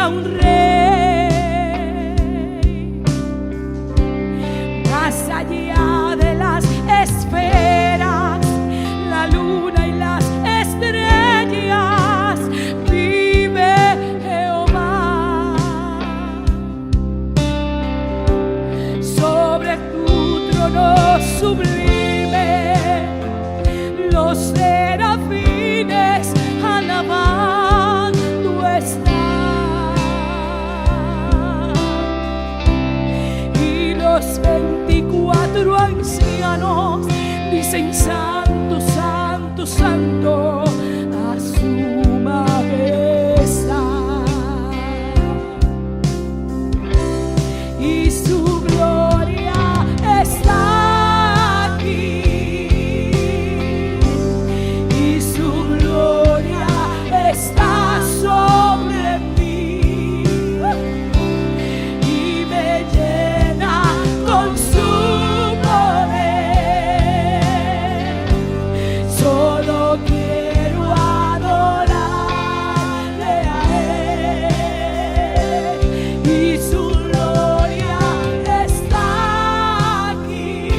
a un rey, más allá de las esferas, la luna y las estrellas, vive Jehová. Sobre tu trono sublime, los serafines alabando están, y los 24 ancianos dicen: Santo, Santo, Santo, a su majestad, y su gloria está aquí, y su gloria está sobre mí, y me llena con su poder. Solo quiero adorarle a Él, y su gloria está aquí.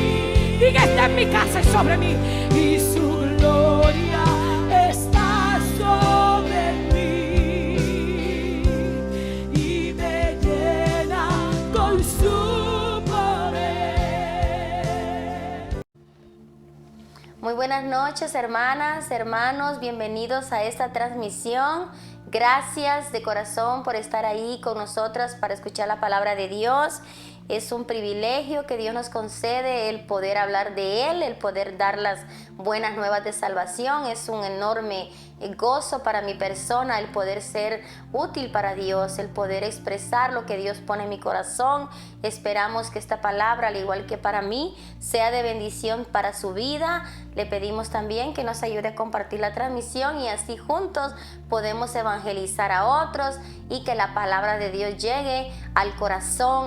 Diga: está en mi casa y sobre mí, y su gloria está sobre mí, y me llena con su poder. Muy buenas noches, hermanas, hermanos, bienvenidos a esta transmisión. Gracias de corazón por estar ahí con nosotras para escuchar la palabra de Dios. Es un privilegio que Dios nos concede el poder hablar de Él, el poder dar las buenas nuevas de salvación. Es un enorme gozo para mi persona el poder ser útil para Dios, el poder expresar lo que Dios pone en mi corazón. Esperamos que esta palabra, al igual que para mí, sea de bendición para su vida. Le pedimos también que nos ayude a compartir la transmisión, y así juntos podemos evangelizar a otros y que la palabra de Dios llegue al corazón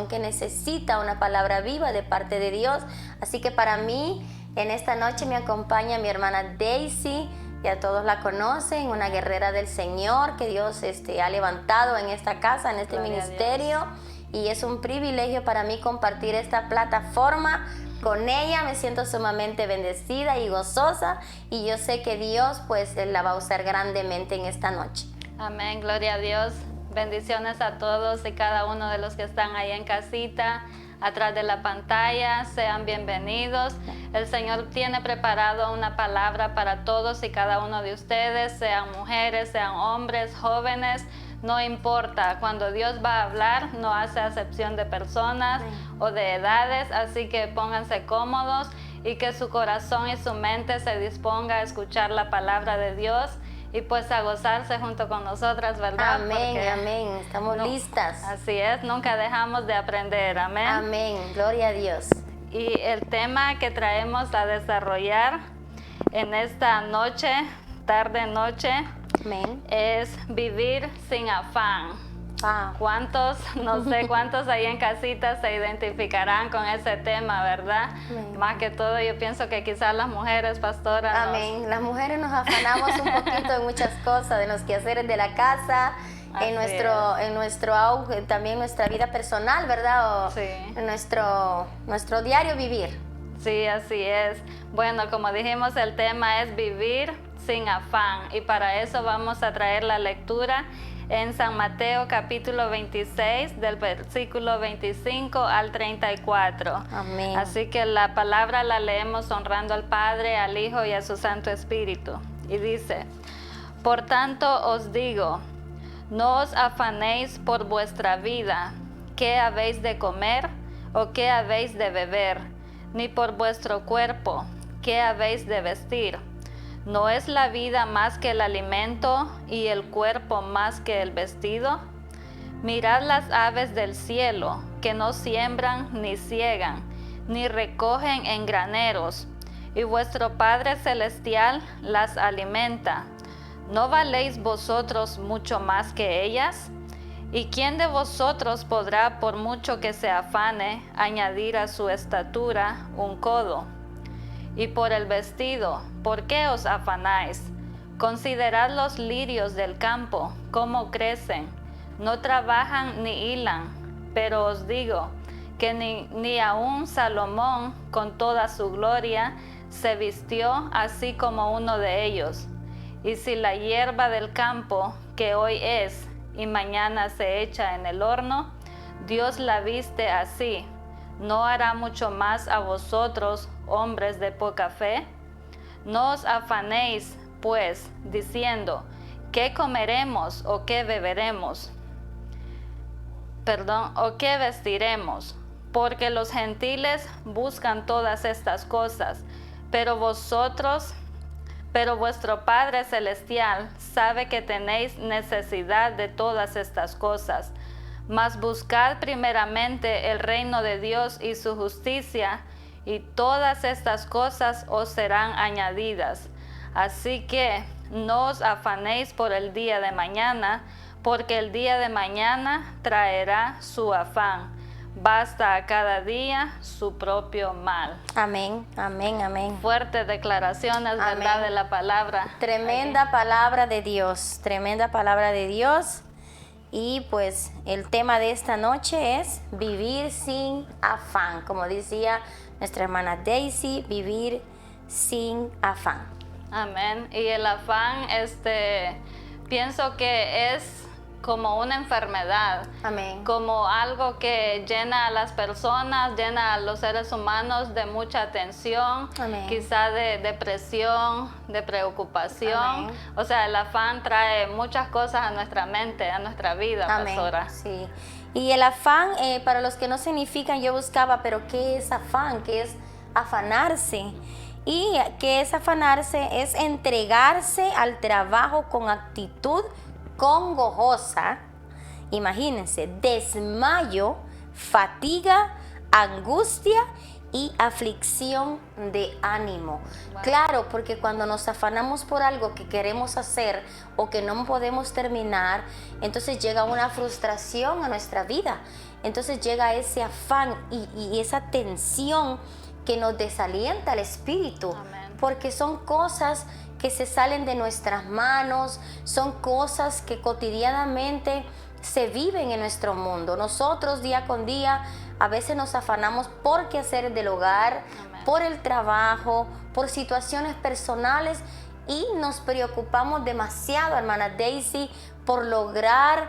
que necesita una palabra viva de parte de Dios. Así que para mí, en esta noche me acompaña mi hermana Daisy. Ya todos la conocen, una guerrera del Señor que Dios ha levantado en esta casa, en este ministerio. Y es un privilegio para mí compartir esta plataforma con ella. Me siento sumamente bendecida y gozosa, y yo sé que Dios pues la va a usar grandemente en esta noche. Amén, gloria a Dios. Bendiciones a todos y cada uno de los que están ahí en casita, atrás de la pantalla. Sean bienvenidos. El Señor tiene preparado una palabra para todos y cada uno de ustedes, sean mujeres, sean hombres, jóvenes, no importa. Cuando Dios va a hablar, no hace acepción de personas o de edades, así que pónganse cómodos y que su corazón y su mente se disponga a escuchar la palabra de Dios y pues a gozarse junto con nosotras, ¿verdad? Amén, amén. Estamos listas. Así es, nunca dejamos de aprender, amén. Amén, gloria a Dios. Y el tema que traemos a desarrollar en esta noche, tarde-noche, es vivir sin afán. ¿Cuántos, no sé cuántos ahí en casita se identificarán con ese tema, verdad? Amén. Más que todo yo pienso que quizás las mujeres, pastora. Amén. Las mujeres nos afanamos un poquito en muchas cosas, de los quehaceres de la casa, en nuestro auge, también nuestra vida personal, ¿verdad? O sí. En nuestro diario vivir. Sí, así es. Bueno, como dijimos, el tema es vivir sin afán, y para eso vamos a traer la lectura en San Mateo capítulo 26 del versículo 25 al 34. Amén. Así que la palabra la leemos honrando al Padre, al Hijo y a su Santo Espíritu. Y dice: por tanto os digo, no os afanéis por vuestra vida, qué habéis de comer o qué habéis de beber, ni por vuestro cuerpo, qué habéis de vestir. ¿No es la vida más que el alimento y el cuerpo más que el vestido? Mirad las aves del cielo, que no siembran ni siegan, ni recogen en graneros, y vuestro Padre Celestial las alimenta. ¿No valéis vosotros mucho más que ellas? ¿Y quién de vosotros podrá, por mucho que se afane, añadir a su estatura un codo? Y por el vestido, ¿por qué os afanáis? Considerad los lirios del campo, cómo crecen. no trabajan ni hilan, pero os digo que ni aun Salomón con toda su gloria se vistió así como uno de ellos. Y si la hierba del campo, que hoy es y mañana se echa en el horno, Dios la viste así, ¿no hará mucho más a vosotros, hombres de poca fe? No os afanéis, pues, diciendo, ¿qué comeremos o qué beberemos? ¿O qué vestiremos? Porque los gentiles buscan todas estas cosas, pero vuestro Padre Celestial sabe que tenéis necesidad de todas estas cosas. Mas buscad primeramente el reino de Dios y su justicia, y todas estas cosas os serán añadidas. Así que no os afanéis por el día de mañana, porque el día de mañana traerá su afán. Basta a cada día su propio mal. Amén, amén, amén. Fuertes declaraciones, Amén. ¿verdad? De la palabra. Tremenda palabra de Dios, tremenda palabra de Dios. Y pues el tema de esta noche es vivir sin afán. Como decía nuestra hermana Daisy, vivir sin afán. Amén. Y el afán, pienso que es como una enfermedad. Amén. Como algo que llena a las personas, llena a los seres humanos de mucha tensión, Amén. quizá de depresión, de preocupación. Amén. O sea, el afán trae muchas cosas a nuestra mente, a nuestra vida, Amén. pastora. Sí. Y el afán, para los que no significan, yo buscaba, pero ¿qué es afán? ¿Qué es afanarse? Y ¿qué es afanarse? Es entregarse al trabajo con actitud congojosa. Imagínense, desmayo, fatiga, angustia y aflicción de ánimo. Wow. Claro, porque cuando nos afanamos por algo que queremos hacer o que no podemos terminar, entonces llega una frustración a nuestra vida. Entonces llega ese afán y esa tensión que nos desalienta el espíritu. Amén. Porque son cosas que se salen de nuestras manos, son cosas que cotidianamente se viven en nuestro mundo. Nosotros día con día a veces nos afanamos por quehaceres del hogar, Amén. por el trabajo, por situaciones personales y nos preocupamos demasiado, hermana Daisy, por lograr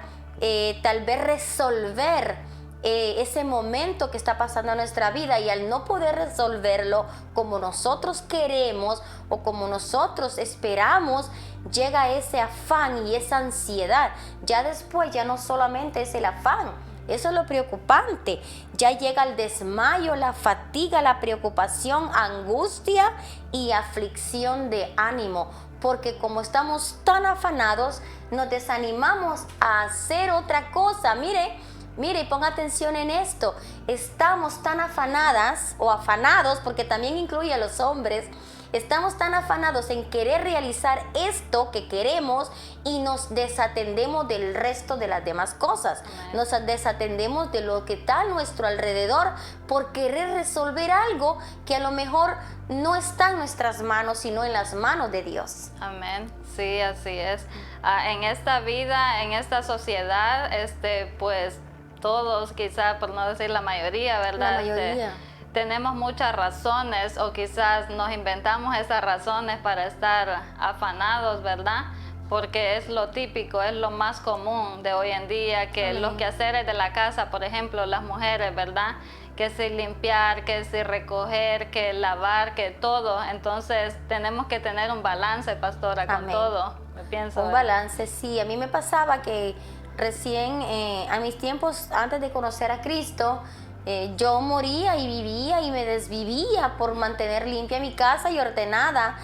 tal vez resolver ese momento que está pasando en nuestra vida, y al no poder resolverlo como nosotros queremos o como nosotros esperamos, llega ese afán y esa ansiedad. Ya después ya no solamente es el afán, eso es lo preocupante, ya llega el desmayo, la fatiga, la preocupación, angustia y aflicción de ánimo, porque como estamos tan afanados, nos desanimamos a hacer otra cosa. Mire, y ponga atención en esto, estamos tan afanadas o afanados, porque también incluye a los hombres, estamos tan afanados en querer realizar esto que queremos y nos desatendemos del resto de las demás cosas. Amén. Nos desatendemos de lo que está a nuestro alrededor por querer resolver algo que a lo mejor no está en nuestras manos, sino en las manos de Dios. Amén. Sí, así es. En esta vida, en esta sociedad, pues todos, quizás por no decir la mayoría, ¿verdad? La mayoría. Tenemos muchas razones, o quizás nos inventamos esas razones para estar afanados, ¿verdad? Porque es lo típico, es lo más común de hoy en día, que Amén. los quehaceres de la casa, por ejemplo, las mujeres, ¿verdad? Que si limpiar, que si recoger, que lavar, que todo. Entonces tenemos que tener un balance, pastora, con Amén. todo. Me pienso. Un balance, sí. A mí me pasaba que recién, a mis tiempos, antes de conocer a Cristo, yo moría y vivía y me desvivía por mantener limpia mi casa y ordenada.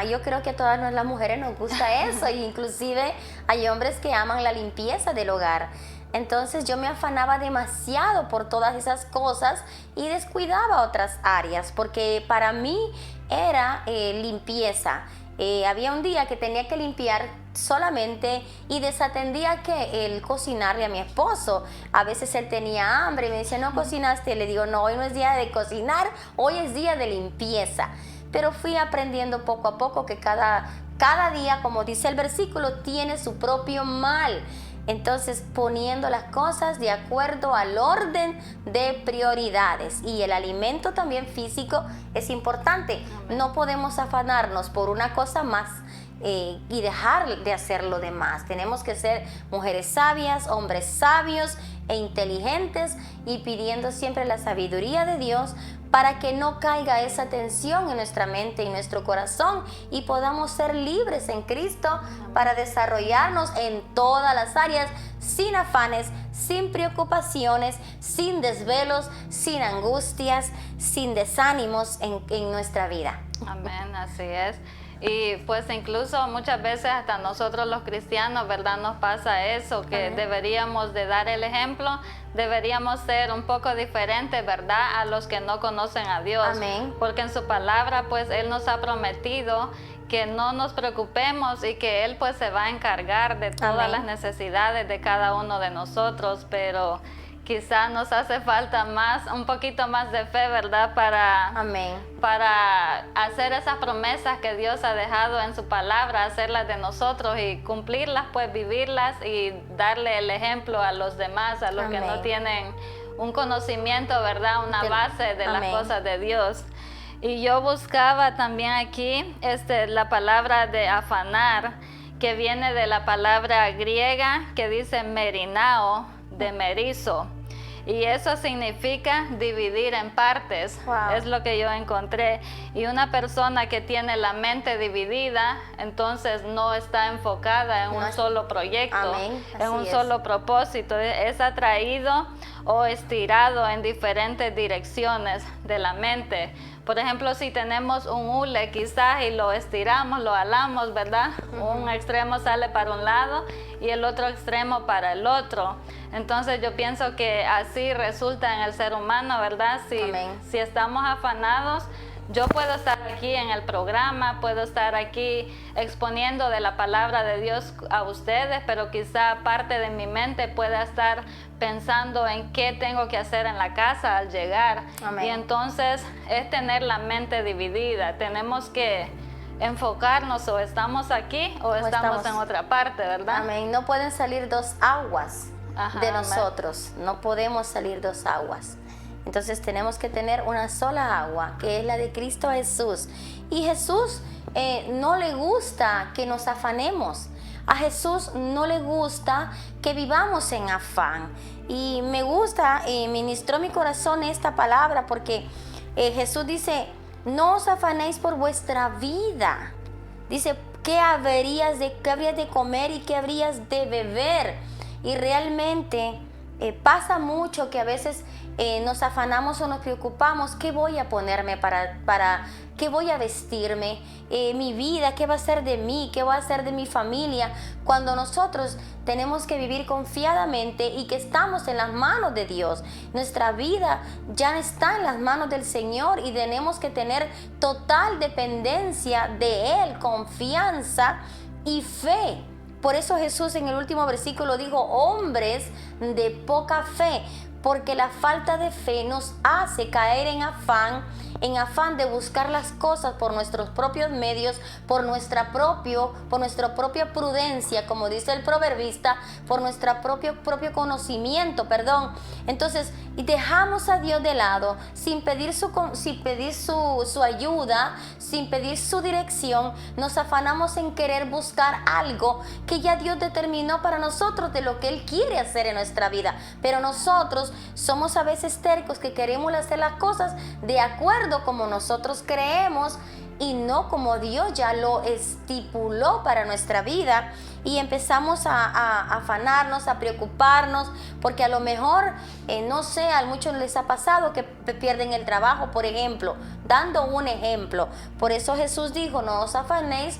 Yo creo que a todas las mujeres nos gusta eso, e inclusive hay hombres que aman la limpieza del hogar. Entonces yo me afanaba demasiado por todas esas cosas y descuidaba otras áreas, porque para mí era limpieza. Había un día que tenía que limpiar solamente y desatendía que el cocinarle a mi esposo. A veces él tenía hambre y me dice, ¿no cocinaste? Le digo, no, hoy no es día de cocinar, hoy es día de limpieza. Pero fui aprendiendo poco a poco que cada día, como dice el versículo, tiene su propio mal. Entonces, poniendo las cosas de acuerdo al orden de prioridades. Y el alimento también físico es importante. No podemos afanarnos por una cosa más y dejar de hacer lo demás. Tenemos que ser mujeres sabias, hombres sabios e inteligentes, y pidiendo siempre la sabiduría de Dios para que no caiga esa tensión en nuestra mente y nuestro corazón, y podamos ser libres en Cristo para desarrollarnos en todas las áreas, sin afanes, sin preocupaciones, sin desvelos, sin angustias, sin desánimos en nuestra vida. Amén, así es. Y pues incluso muchas veces hasta nosotros los cristianos, ¿verdad? Nos pasa eso, que deberíamos de dar el ejemplo, deberíamos ser un poco diferentes, ¿verdad? A los que no conocen a Dios. Amén. Porque en su palabra, pues Él nos ha prometido que no nos preocupemos y que Él pues se va a encargar de todas Amén. las necesidades de cada uno de nosotros, pero quizás nos hace falta un poquito más de fe, ¿verdad? Amén. Para hacer esas promesas que Dios ha dejado en su palabra, hacerlas de nosotros y cumplirlas, pues vivirlas y darle el ejemplo a los demás, a los que no tienen un conocimiento, ¿verdad? Una base de las cosas de Dios. Y yo buscaba también aquí la palabra de afanar, que viene de la palabra griega que dice merinao, de merizo, y eso significa dividir en partes. Wow. Es lo que yo encontré. Y una persona que tiene la mente dividida, entonces no está enfocada en un solo proyecto, Amén. en un Así es. solo propósito, es atraído o estirado en diferentes direcciones de la mente. Por ejemplo, si tenemos un hule quizás y lo estiramos, lo alamos, ¿verdad? Un extremo sale para un lado y el otro extremo para el otro. Entonces yo pienso que así resulta en el ser humano, ¿verdad? Si estamos afanados, yo puedo estar aquí en el programa, puedo estar aquí exponiendo de la palabra de Dios a ustedes, pero quizá parte de mi mente pueda estar pensando en qué tengo que hacer en la casa al llegar. Amén. Y entonces es tener la mente dividida. Tenemos que enfocarnos, o estamos aquí o estamos en otra parte, ¿verdad? Amén. No pueden salir dos aguas de amén. nosotros. No podemos salir dos aguas. Entonces tenemos que tener una sola agua, que es la de Cristo Jesús. Y Jesús no le gusta que nos afanemos. A Jesús no le gusta que vivamos en afán. Y me gusta, ministró mi corazón esta palabra, porque Jesús dice: no os afanéis por vuestra vida. Dice, ¿qué habrías de comer y qué habrías de beber? Y realmente pasa mucho que a veces nos afanamos o nos preocupamos. ¿Qué voy a ponerme para qué voy a vestirme? Mi vida, ¿qué va a ser de mí? ¿Qué va a ser de mi familia? Cuando nosotros tenemos que vivir confiadamente y que estamos en las manos de Dios. Nuestra vida ya está en las manos del Señor y tenemos que tener total dependencia de Él, confianza y fe. Por eso Jesús en el último versículo dijo: hombres de poca fe, porque la falta de fe nos hace caer en afán de buscar las cosas por nuestros propios medios, por nuestra propia prudencia, como dice el proverbista, por nuestro propio conocimiento, Entonces, y dejamos a Dios de lado, sin pedir su ayuda, sin pedir su dirección. Nos afanamos en querer buscar algo que ya Dios determinó para nosotros, de lo que Él quiere hacer en nuestra vida. Pero nosotros somos a veces tercos, que queremos hacer las cosas de acuerdo como nosotros creemos y no como Dios ya lo estipuló para nuestra vida. Y empezamos a afanarnos, a preocuparnos, porque a lo mejor, no sé, a muchos les ha pasado que pierden el trabajo, por ejemplo, dando un ejemplo. Por eso Jesús dijo: no os afanéis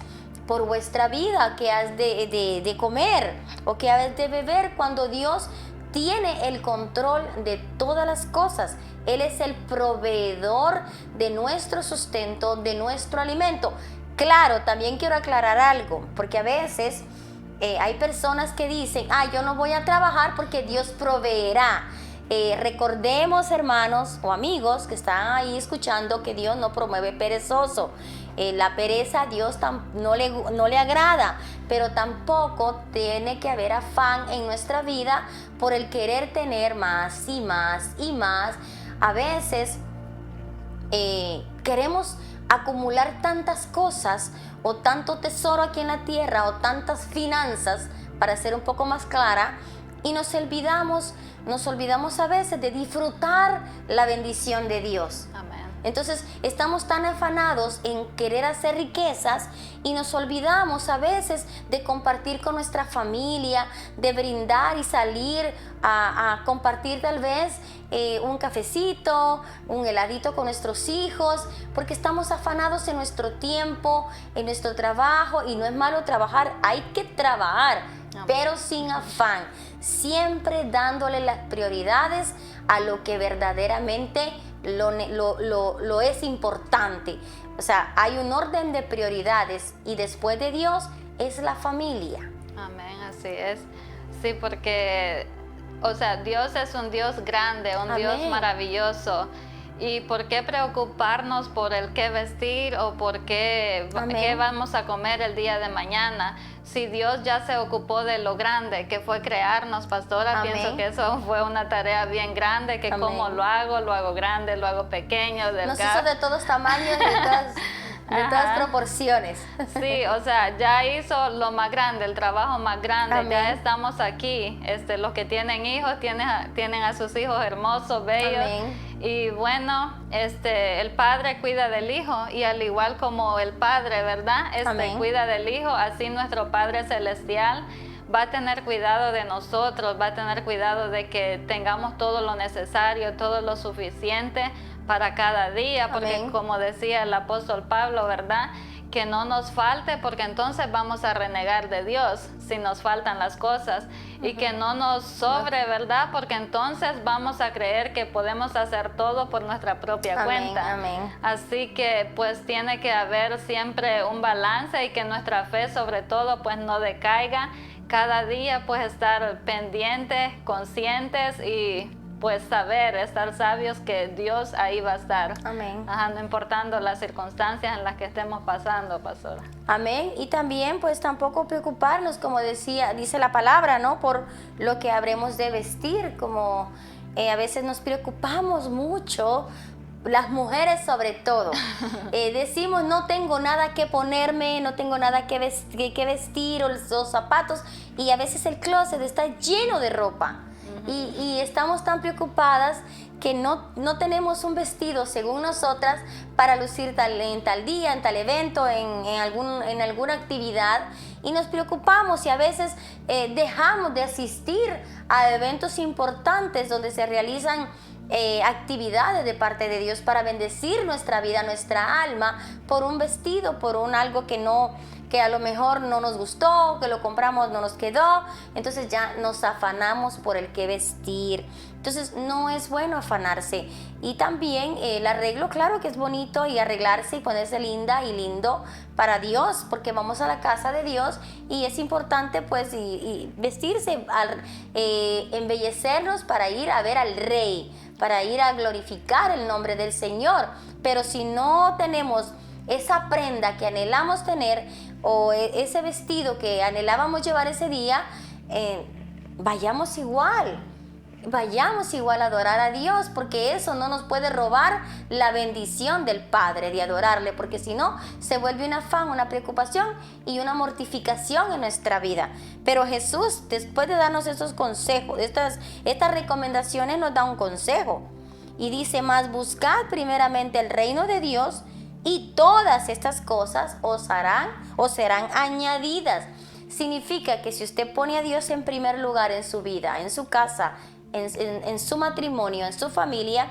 por vuestra vida, que has de comer o que has de beber, cuando Dios tiene el control de todas las cosas. Él es el proveedor de nuestro sustento, de nuestro alimento. Claro, también quiero aclarar algo, porque a veces hay personas que dicen: yo no voy a trabajar porque Dios proveerá. Recordemos, hermanos o amigos que están ahí escuchando, que Dios no promueve perezoso. La pereza a Dios no le agrada, pero tampoco tiene que haber afán en nuestra vida por el querer tener más y más y más. A veces queremos acumular tantas cosas o tanto tesoro aquí en la tierra o tantas finanzas, para ser un poco más clara, y nos olvidamos a veces de disfrutar la bendición de Dios. Amén. Entonces estamos tan afanados en querer hacer riquezas y nos olvidamos a veces de compartir con nuestra familia, de brindar y salir a compartir tal vez un cafecito, un heladito con nuestros hijos, porque estamos afanados en nuestro tiempo, en nuestro trabajo, y no es malo trabajar, hay que trabajar, pero sin afán, siempre dándole las prioridades a lo que verdaderamente lo es importante. O sea, hay un orden de prioridades y después de Dios es la familia. Amén, así es. Sí, porque, o sea, Dios es un Dios grande, un Amén. Dios maravilloso. ¿Y por qué preocuparnos por el qué vestir o por qué vamos a comer el día de mañana? Si Dios ya se ocupó de lo grande que fue crearnos, pastora. Amén. Pienso que eso fue una tarea bien grande, que Amén. Como lo hago grande, lo hago pequeño, delgado. Nos hizo de todos tamaños, de todas proporciones. Sí, o sea, ya hizo lo más grande, el trabajo más grande. Amén. Ya estamos aquí. Los que tienen hijos tienen a sus hijos hermosos, bellos. Amén. Y bueno, el padre cuida del hijo, y al igual como el padre, ¿verdad? Amén. Cuida del hijo, así nuestro Padre Celestial va a tener cuidado de nosotros, va a tener cuidado de que tengamos todo lo necesario, todo lo suficiente para cada día, porque Amén. como decía el apóstol Pablo, ¿verdad? Que no nos falte, porque entonces vamos a renegar de Dios si nos faltan las cosas, y que no nos sobre, ¿verdad? Porque entonces vamos a creer que podemos hacer todo por nuestra propia Amén, cuenta. amén. Así que pues tiene que haber siempre un balance, y que nuestra fe sobre todo pues no decaiga. Cada día pues estar pendientes, conscientes, y pues estar sabios que Dios ahí va a estar. Amén. Ajá, no importando las circunstancias en las que estemos pasando, pastora. Amén. Y también pues tampoco preocuparnos, como dice la palabra, ¿no? Por lo que habremos de vestir, como a veces nos preocupamos mucho, las mujeres sobre todo. Decimos, no tengo nada que ponerme, no tengo nada que vestir, o los zapatos, y a veces el closet está lleno de ropa. Y estamos tan preocupadas que no tenemos un vestido según nosotras para lucir en tal día, en tal evento, en alguna actividad, y nos preocupamos, y a veces dejamos de asistir a eventos importantes donde se realizan actividades de parte de Dios para bendecir nuestra vida, nuestra alma, por un vestido, por algo que a lo mejor no nos gustó, que lo compramos, no nos quedó, entonces ya nos afanamos por el que vestir. Entonces no es bueno afanarse. Y también el arreglo, claro que es bonito, y arreglarse y ponerse linda y lindo para Dios, porque vamos a la casa de Dios y es importante pues y vestirse, embellecernos para ir a ver al Rey, para ir a glorificar el nombre del Señor. Pero si no tenemos esa prenda que anhelamos tener, o ese vestido que anhelábamos llevar ese día, vayamos igual a adorar a Dios, porque eso no nos puede robar la bendición del Padre de adorarle, porque si no se vuelve un afán, una preocupación y una mortificación en nuestra vida. Pero Jesús, después de darnos esos consejos, estas recomendaciones, nos da un consejo y dice: más buscad primeramente el reino de Dios, y todas estas cosas os serán añadidas. Significa que si usted pone a Dios en primer lugar en su vida, en su casa, en su matrimonio, en su familia,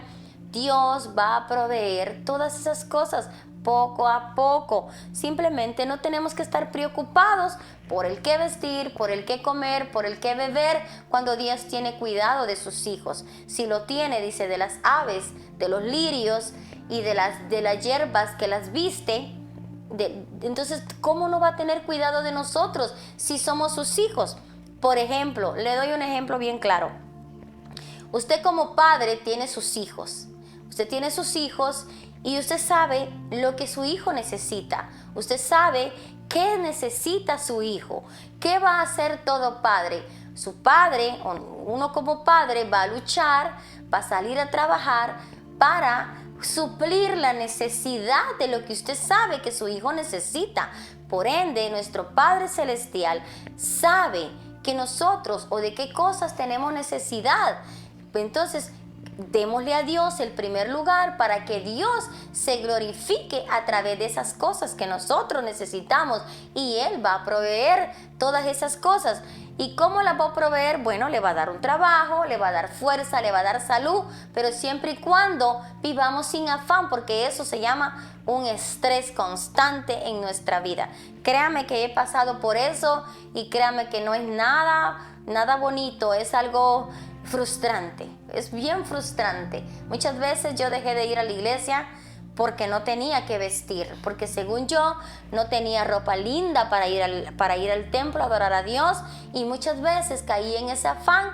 Dios va a proveer todas esas cosas poco a poco. Simplemente no tenemos que estar preocupados por el qué vestir, por el qué comer, por el qué beber, cuando Dios tiene cuidado de sus hijos. Si lo tiene, dice, de las aves, de los lirios y de las hierbas que las viste, entonces, ¿cómo no va a tener cuidado de nosotros si somos sus hijos? Por ejemplo, le doy un ejemplo bien claro. Usted como padre tiene sus hijos. Usted tiene sus hijos y usted sabe lo que su hijo necesita. Usted sabe qué necesita su hijo. ¿Qué va a hacer todo padre? Su padre, uno como padre, va a luchar, va a salir a trabajar para suplir la necesidad de lo que usted sabe que su hijo necesita. Por ende, nuestro Padre Celestial sabe que nosotros o de qué cosas tenemos necesidad. Entonces, démosle a Dios el primer lugar para que Dios se glorifique a través de esas cosas que nosotros necesitamos, y Él va a proveer todas esas cosas. ¿Y cómo las va a proveer? Bueno, le va a dar un trabajo, le va a dar fuerza, le va a dar salud, pero siempre y cuando vivamos sin afán, porque eso se llama un estrés constante en nuestra vida. Créame que he pasado por eso y créame que no es nada bonito, es algo frustrante, es bien frustrante. Muchas veces yo dejé de ir a la iglesia porque no tenía que vestir, porque según yo no tenía ropa linda para ir al templo a adorar a Dios, y muchas veces caí en ese afán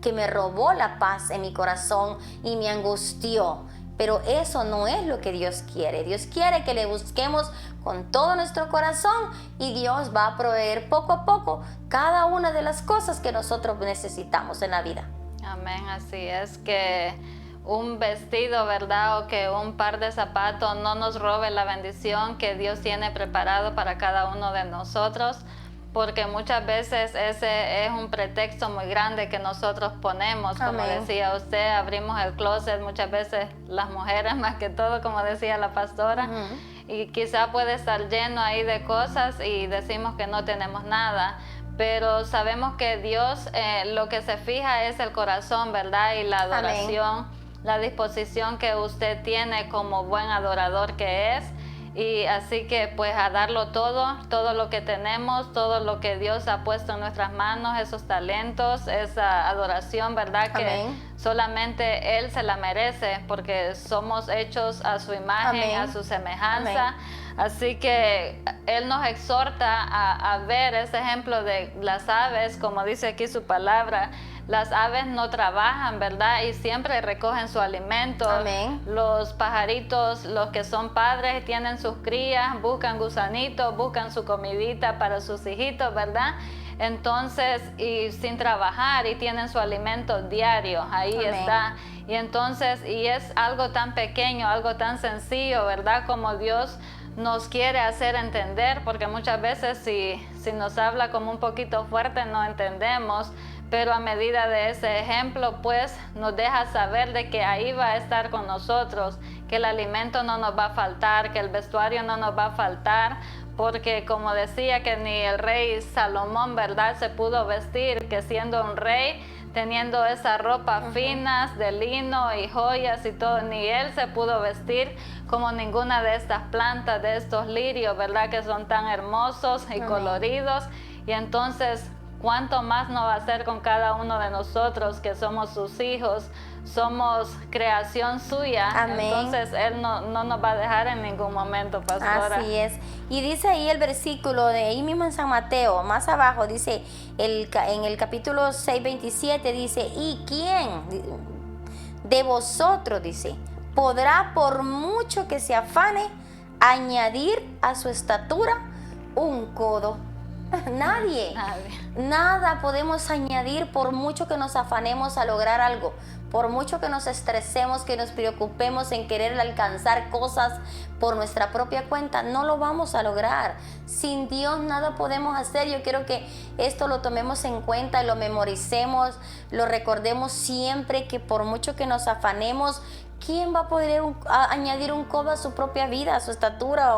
que me robó la paz en mi corazón y me angustió. Pero eso no es lo que Dios quiere. Dios quiere que le busquemos con todo nuestro corazón y Dios va a proveer poco a poco cada una de las cosas que nosotros necesitamos en la vida. Amén, así es, que un vestido, ¿verdad? O que un par de zapatos no nos robe la bendición que Dios tiene preparado para cada uno de nosotros, porque muchas veces ese es un pretexto muy grande que nosotros ponemos. Como Amén. decía usted, abrimos el closet, muchas veces las mujeres más que todo, como decía la pastora, y quizá puede estar lleno ahí de cosas y decimos que no tenemos nada. Pero sabemos que Dios lo que se fija es el corazón, ¿verdad? Y la adoración, la disposición que usted tiene como buen adorador que es. Y así que pues a darlo todo lo que tenemos, todo lo que Dios ha puesto en nuestras manos, esos talentos, esa adoración, ¿verdad? Que solamente Él se la merece, porque somos hechos a su imagen, a su semejanza. Así que Él nos exhorta a ver ese ejemplo de las aves, como dice aquí su palabra. Las aves no trabajan, ¿verdad? Y siempre recogen su alimento. Amén. Los pajaritos, los que son padres, tienen sus crías, buscan gusanitos, buscan su comidita para sus hijitos, ¿verdad? Entonces, y sin trabajar, y tienen su alimento diario, ahí Amén. está. Y entonces, y es algo tan pequeño, algo tan sencillo, ¿verdad? Como Dios nos quiere hacer entender, porque muchas veces si nos habla como un poquito fuerte no entendemos, pero a medida de ese ejemplo pues nos deja saber de que ahí va a estar con nosotros, que el alimento no nos va a faltar, que el vestuario no nos va a faltar, porque como decía que ni el rey Salomón, ¿verdad?, se pudo vestir, que siendo un rey, teniendo esas ropas finas de lino y joyas y todo, ni él se pudo vestir como ninguna de estas plantas, de estos lirios, ¿verdad?, que son tan hermosos y coloridos. Y entonces, ¿cuánto más no va a hacer con cada uno de nosotros que somos sus hijos? Somos creación suya. Amén. Entonces Él no nos va a dejar en ningún momento, pastora. Así es. Y dice ahí el versículo de ahí mismo en San Mateo, más abajo, dice, en el capítulo 6, 27, dice, ¿y quién de vosotros, dice, podrá por mucho que se afane añadir a su estatura un codo? Nadie. Nada podemos añadir por mucho que nos afanemos a lograr algo, por mucho que nos estresemos, que nos preocupemos en querer alcanzar cosas por nuestra propia cuenta, no lo vamos a lograr. Sin Dios nada podemos hacer. Yo quiero que esto lo tomemos en cuenta y lo memoricemos, lo recordemos siempre, que por mucho que nos afanemos, ¿quién va a poder añadir un codo a su propia vida, a su estatura?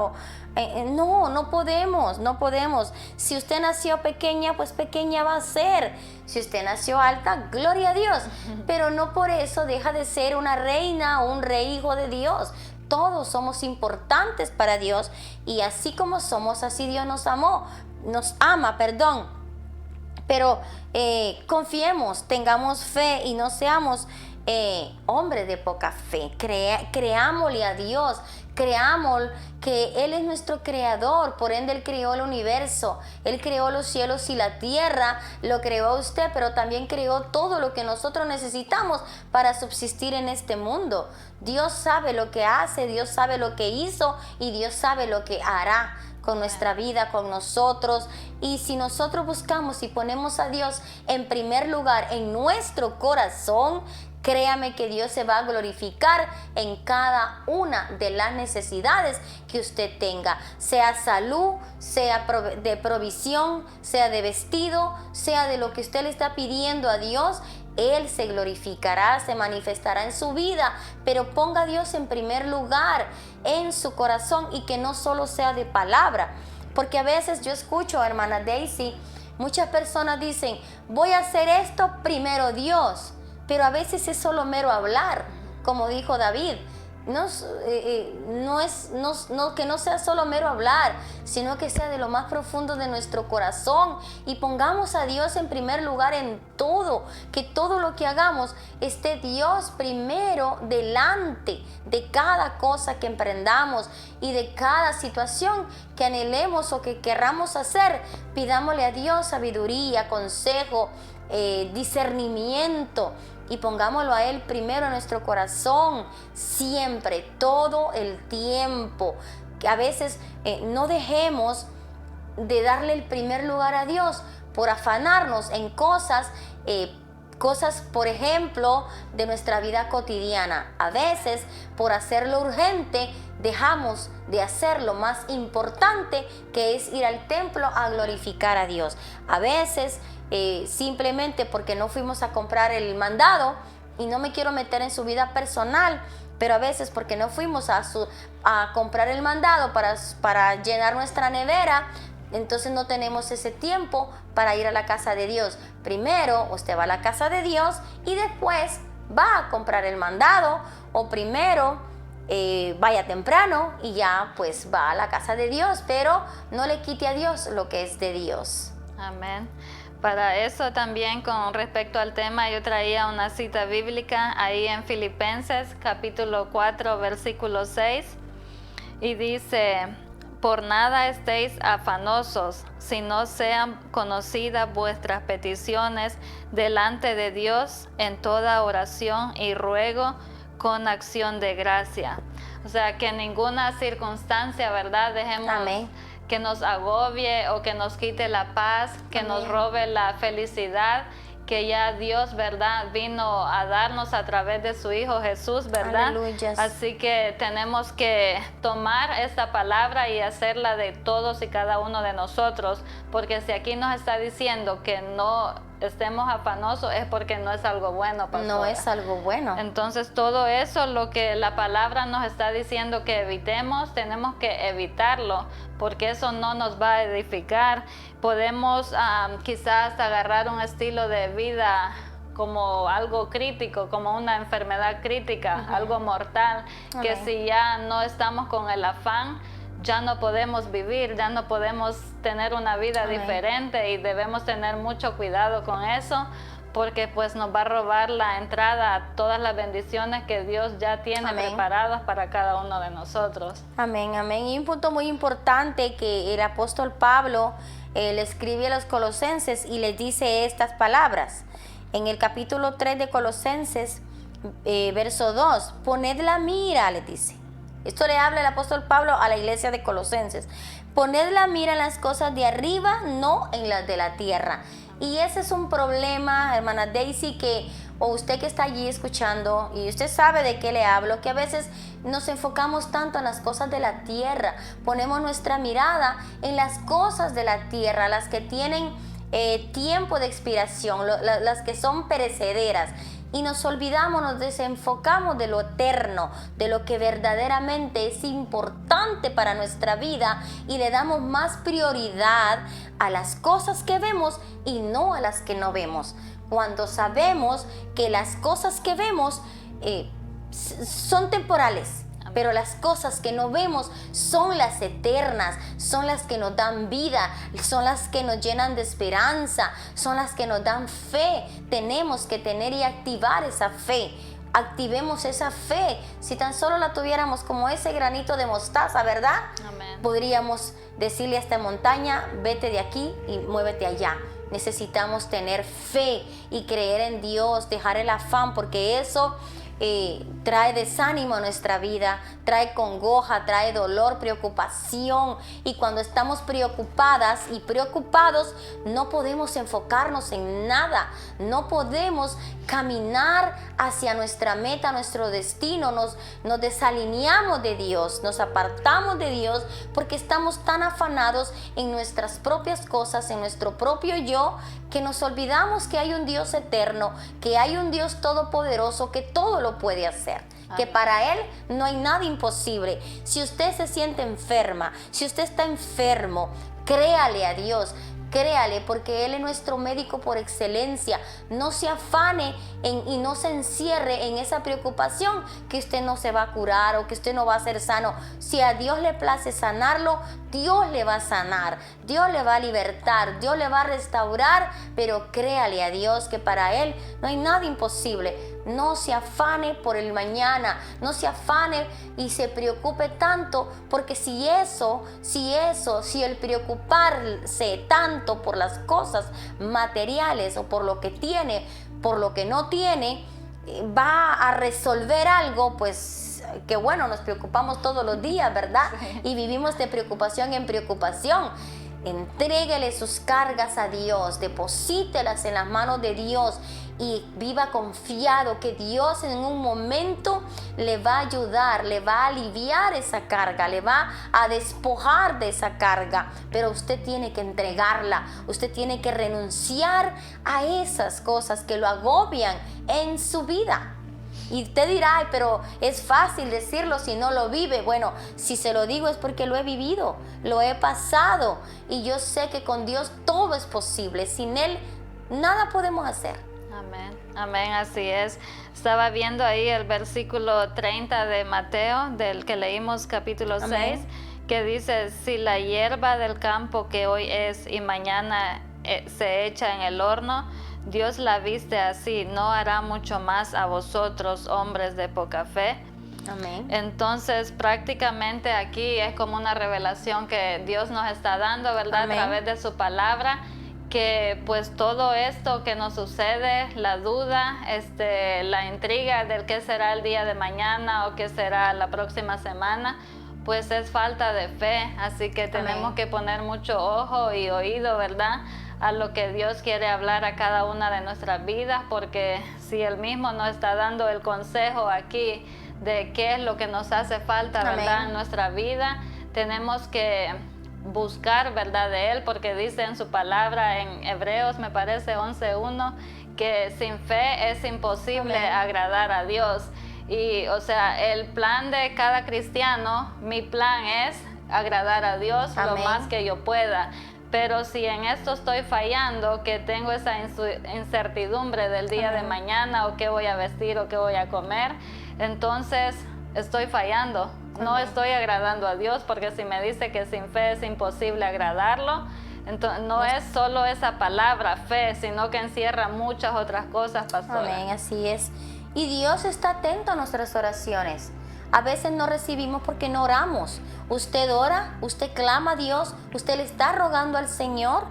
No podemos. Si usted nació pequeña, pues pequeña va a ser. Si usted nació alta, gloria a Dios. Pero no por eso deja de ser una reina o un rey hijo de Dios. Todos somos importantes para Dios, y así como somos, así Dios nos ama. Pero confiemos, tengamos fe y no seamos hombres de poca fe. Creámosle a Dios Creamos que Él es nuestro creador, por ende Él creó el universo, Él creó los cielos y la tierra, lo creó a usted, pero también creó todo lo que nosotros necesitamos para subsistir en este mundo. Dios sabe lo que hace, Dios sabe lo que hizo y Dios sabe lo que hará con nuestra vida, con nosotros. Y si nosotros buscamos y ponemos a Dios en primer lugar en nuestro corazón, créame que Dios se va a glorificar en cada una de las necesidades que usted tenga, sea salud, sea de provisión, sea de vestido, sea de lo que usted le está pidiendo a Dios. Él se glorificará, se manifestará en su vida, pero ponga a Dios en primer lugar en su corazón y que no solo sea de palabra. Porque a veces yo escucho, hermana Daisy, muchas personas dicen, voy a hacer esto primero Dios. Pero a veces es solo mero hablar, como dijo David. Que no sea solo mero hablar, sino que sea de lo más profundo de nuestro corazón y pongamos a Dios en primer lugar en todo, que todo lo que hagamos esté Dios primero delante de cada cosa que emprendamos y de cada situación que anhelemos o que querramos hacer. Pidámosle a Dios sabiduría, consejo, discernimiento, y pongámoslo a Él primero en nuestro corazón, siempre, todo el tiempo. Que a veces no dejemos de darle el primer lugar a Dios por afanarnos en cosas, por ejemplo, de nuestra vida cotidiana. A veces, por hacerlo urgente, dejamos de hacer lo más importante, que es ir al templo a glorificar a Dios. A veces, simplemente porque no fuimos a comprar el mandado, y no me quiero meter en su vida personal, pero a veces porque no fuimos a comprar el mandado para llenar nuestra nevera, entonces no tenemos ese tiempo para ir a la casa de Dios. Primero usted va a la casa de Dios y después va a comprar el mandado, o primero vaya temprano y ya pues va a la casa de Dios, pero no le quite a Dios lo que es de Dios. Amén. Para eso también, con respecto al tema, yo traía una cita bíblica ahí en Filipenses capítulo 4 versículo 6, y dice: por nada estéis afanosos, sino sean conocidas vuestras peticiones delante de Dios en toda oración y ruego con acción de gracia. O sea, que en ninguna circunstancia, ¿verdad?, dejemos Amén. que nos agobie o que nos quite la paz, que Amén. nos robe la felicidad que ya Dios, ¿verdad?, vino a darnos a través de su Hijo Jesús, ¿verdad? Aleluyas. Así que tenemos que tomar esta palabra y hacerla de todos y cada uno de nosotros, porque si aquí nos está diciendo que no estemos afanosos, es porque no es algo bueno, pastora. No es algo bueno. Entonces todo eso, lo que la palabra nos está diciendo que evitemos, tenemos que evitarlo, porque eso no nos va a edificar. Podemos quizás agarrar un estilo de vida como algo crítico, como una enfermedad crítica, algo mortal, que Amén. si ya no estamos con el afán, ya no podemos vivir, ya no podemos tener una vida Amén. diferente, y debemos tener mucho cuidado con eso, porque pues nos va a robar la entrada a todas las bendiciones que Dios ya tiene Amén. preparadas para cada uno de nosotros. Amén, amén. Y un punto muy importante que el apóstol Pablo le escribe a los colosenses y les dice estas palabras. En el capítulo 3 de Colosenses, verso 2, poned la mira, les dice. Esto le habla el apóstol Pablo a la iglesia de Colosenses. Poned la mira en las cosas de arriba, no en las de la tierra. Y ese es un problema, hermana Daisy, o usted que está allí escuchando, y usted sabe de qué le hablo, que a veces nos enfocamos tanto en las cosas de la tierra, ponemos nuestra mirada en las cosas de la tierra, las que tienen tiempo de expiración, las que son perecederas, y nos olvidamos, nos desenfocamos de lo eterno, de lo que verdaderamente es importante para nuestra vida, y le damos más prioridad a las cosas que vemos y no a las que no vemos. Cuando sabemos que las cosas que vemos son temporales, pero las cosas que no vemos son las eternas, son las que nos dan vida, son las que nos llenan de esperanza, son las que nos dan fe. Tenemos que tener y activar esa fe. activemos esa fe. Si tan solo la tuviéramos como ese granito de mostaza, ¿verdad? Amén. Podríamos decirle a esta montaña, vete de aquí y muévete allá. Necesitamos tener fe y creer en Dios, dejar el afán, porque eso trae desánimo a nuestra vida, trae congoja, trae dolor, preocupación. Y cuando estamos preocupadas y preocupados, no podemos enfocarnos en nada, no podemos caminar hacia nuestra meta, nuestro destino. Nos desalineamos de Dios, nos apartamos de Dios porque estamos tan afanados en nuestras propias cosas, en nuestro propio yo, que nos olvidamos que hay un Dios eterno, que hay un Dios todopoderoso, que todo lo puede hacer. Amén. Que para Él no hay nada imposible. Si usted se siente enferma, si usted está enfermo, créale a Dios. Créale, porque Él es nuestro médico por excelencia. No se afane y no se encierre en esa preocupación que usted no se va a curar o que usted no va a ser sano. Si a Dios le place sanarlo, Dios le va a sanar, Dios le va a libertar, Dios le va a restaurar, pero créale a Dios que para Él no hay nada imposible. No se afane por el mañana, no se afane y se preocupe tanto, porque si el preocuparse tanto por las cosas materiales o por lo que tiene, por lo que no tiene, va a resolver algo, pues que bueno, nos preocupamos todos los días, ¿verdad? Sí. Y vivimos de preocupación en preocupación. Entréguele sus cargas a Dios, deposítelas en las manos de Dios y viva confiado que Dios en un momento le va a ayudar, le va a aliviar esa carga, le va a despojar de esa carga, pero usted tiene que entregarla, usted tiene que renunciar a esas cosas que lo agobian en su vida. Y usted dirá, ay, pero es fácil decirlo si no lo vive. Bueno, si se lo digo es porque lo he vivido, lo he pasado y yo sé que con Dios todo es posible. Sin Él nada podemos hacer. Amén, amén, así es. Estaba viendo ahí el versículo 30 de Mateo, del que leímos capítulo 6, que dice, si la hierba del campo que hoy es y mañana se echa en el horno, Dios la viste así, ¿no hará mucho más a vosotros, hombres de poca fe? Amén. Entonces, prácticamente aquí es como una revelación que Dios nos está dando, ¿verdad? Amén. A través de su palabra, que pues todo esto que nos sucede, la duda, la intriga del qué será el día de mañana o qué será la próxima semana, pues es falta de fe. Así que tenemos Amén. que poner mucho ojo y oído, ¿verdad?, a lo que Dios quiere hablar a cada una de nuestras vidas, porque si Él mismo nos está dando el consejo aquí de qué es lo que nos hace falta, ¿verdad?, Amén. en nuestra vida, tenemos que buscar, ¿verdad?, de Él, porque dice en su palabra en Hebreos, me parece 11:1, que sin fe es imposible Amén. agradar a Dios. Y o sea, el plan de cada cristiano, mi plan es agradar a Dios Amén. lo más que yo pueda. Pero si en esto estoy fallando, que tengo esa incertidumbre del día Amén. de mañana, o qué voy a vestir o qué voy a comer, entonces estoy fallando. No Amén. estoy agradando a Dios, porque si me dice que sin fe es imposible agradarlo, entonces no es solo esa palabra fe, sino que encierra muchas otras cosas, pastora. Amén, así es. Y Dios está atento a nuestras oraciones. A veces no recibimos porque no oramos. Usted ora, usted clama a Dios, usted le está rogando al Señor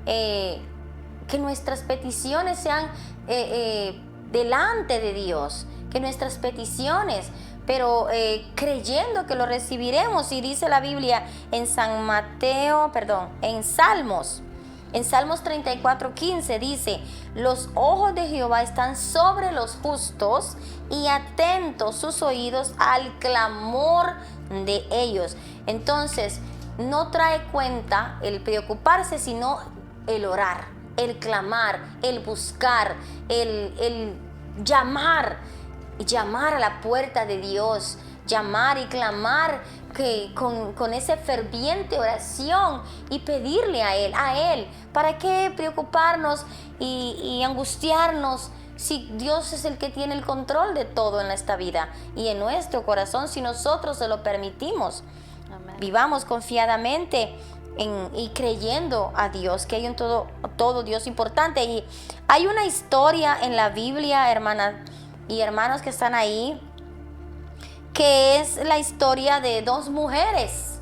que nuestras peticiones sean delante de Dios, que nuestras peticiones, pero creyendo que lo recibiremos. Y dice la Biblia en en Salmos 34:15 dice, los ojos de Jehová están sobre los justos y atentos sus oídos al clamor de ellos. Entonces, no trae cuenta el preocuparse, sino el orar, el clamar, el buscar, el llamar a la puerta de Dios, llamar y clamar con esa ferviente oración y pedirle a Él. ¿Para qué preocuparnos y angustiarnos si Dios es el que tiene el control de todo en esta vida y en nuestro corazón, si nosotros se lo permitimos? Amén. Vivamos confiadamente y creyendo a Dios, que hay un todo Dios importante. Y hay una historia en la Biblia, hermana, y hermanos que están ahí, que es la historia de dos mujeres.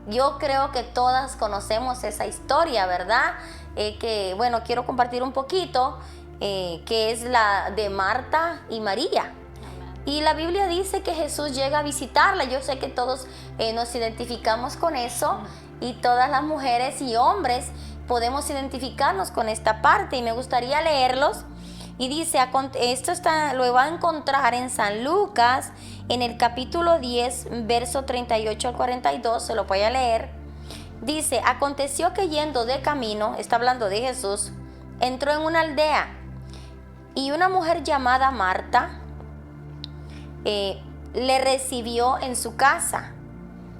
Yo creo que todas conocemos esa historia, ¿verdad? Que bueno, quiero compartir un poquito, que es la de Marta y María. Y la Biblia dice que Jesús llega a visitarla. Yo sé que todos nos identificamos con eso, y todas las mujeres y hombres podemos identificarnos con esta parte, y me gustaría leerlos. Y dice, esto lo va a encontrar en San Lucas, en el capítulo 10, verso 38 al 42, se lo voy a leer. Dice, aconteció que yendo de camino, está hablando de Jesús, entró en una aldea, y una mujer llamada Marta le recibió en su casa.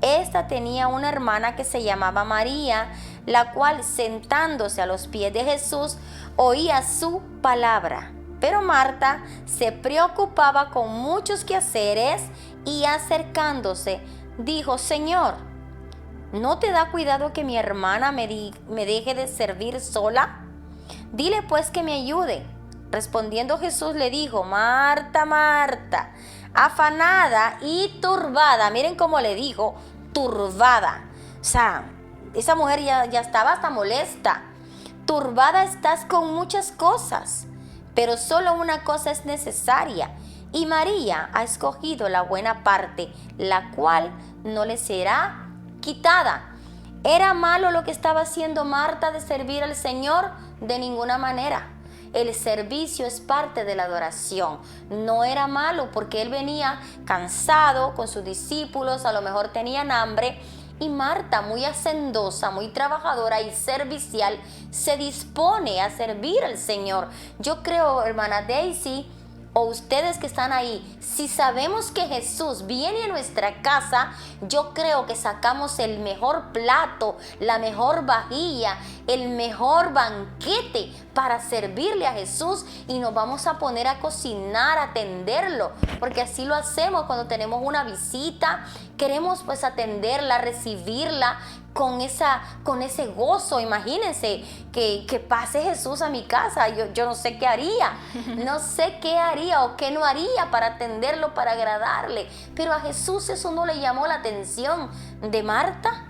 Esta tenía una hermana que se llamaba María, la cual, sentándose a los pies de Jesús, oía su palabra. Pero Marta se preocupaba con muchos quehaceres, y acercándose, dijo, Señor, ¿no te da cuidado que mi hermana me deje de servir sola? Dile pues que me ayude. Respondiendo Jesús le dijo, Marta, Marta, afanada y turbada. Miren cómo le dijo, turbada. O sea, esa mujer ya estaba hasta molesta. Turbada estás con muchas cosas, pero solo una cosa es necesaria. Y María ha escogido la buena parte, la cual no le será quitada. ¿Era malo lo que estaba haciendo Marta de servir al Señor? De ninguna manera. El servicio es parte de la adoración. No era malo, porque él venía cansado con sus discípulos, a lo mejor tenían hambre, y Marta, muy hacendosa, muy trabajadora y servicial, se dispone a servir al Señor. Yo creo, hermana Daisy, o ustedes que están ahí, si sabemos que Jesús viene a nuestra casa, yo creo que sacamos el mejor plato, la mejor vajilla, el mejor banquete para servirle a Jesús, y nos vamos a poner a cocinar, a atenderlo, porque así lo hacemos cuando tenemos una visita. Queremos pues atenderla, recibirla con ese gozo. Imagínense que pase Jesús a mi casa. Yo no sé qué haría. No sé qué haría o qué no haría para atenderlo, para agradarle. Pero a Jesús eso no le llamó la atención de Marta.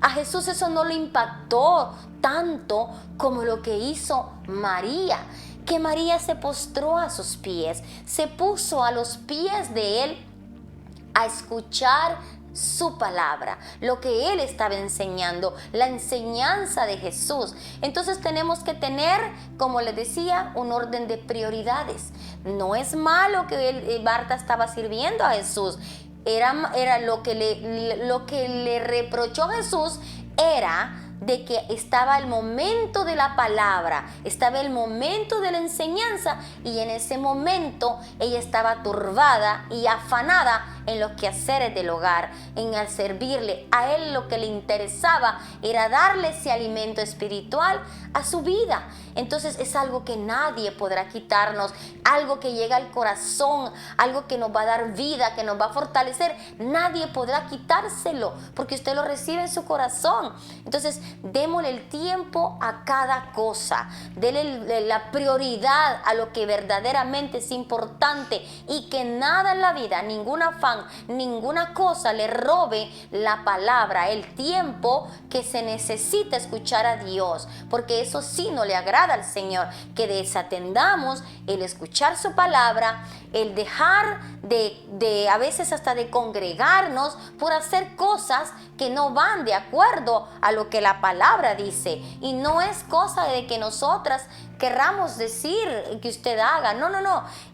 A Jesús eso no le impactó tanto como lo que hizo María. Que María se postró a sus pies, se puso a los pies de él a escuchar su palabra, lo que él estaba enseñando, la enseñanza de Jesús. Entonces tenemos que tener, como les decía, un orden de prioridades. No es malo que Marta estaba sirviendo a Jesús. Era lo que le reprochó Jesús, era de que estaba el momento de la palabra, estaba el momento de la enseñanza, y en ese momento ella estaba turbada y afanada en los quehaceres del hogar, en el servirle. A él lo que le interesaba era darle ese alimento espiritual a su vida. Entonces es algo que nadie podrá quitarnos, algo que llega al corazón, algo que nos va a dar vida, que nos va a fortalecer. Nadie podrá quitárselo, porque usted lo recibe en su corazón. Entonces démosle el tiempo a cada cosa, déle la prioridad a lo que verdaderamente es importante, y que nada en la vida, ningún afán, ninguna cosa le robe la palabra, el tiempo que se necesita escuchar a Dios, porque eso sí no le agrada al Señor, que desatendamos el escuchar su palabra, el dejar de a veces hasta de congregarnos por hacer cosas que no van de acuerdo a lo que la palabra dice. Y no es cosa de que nosotras querramos decir que usted haga, no,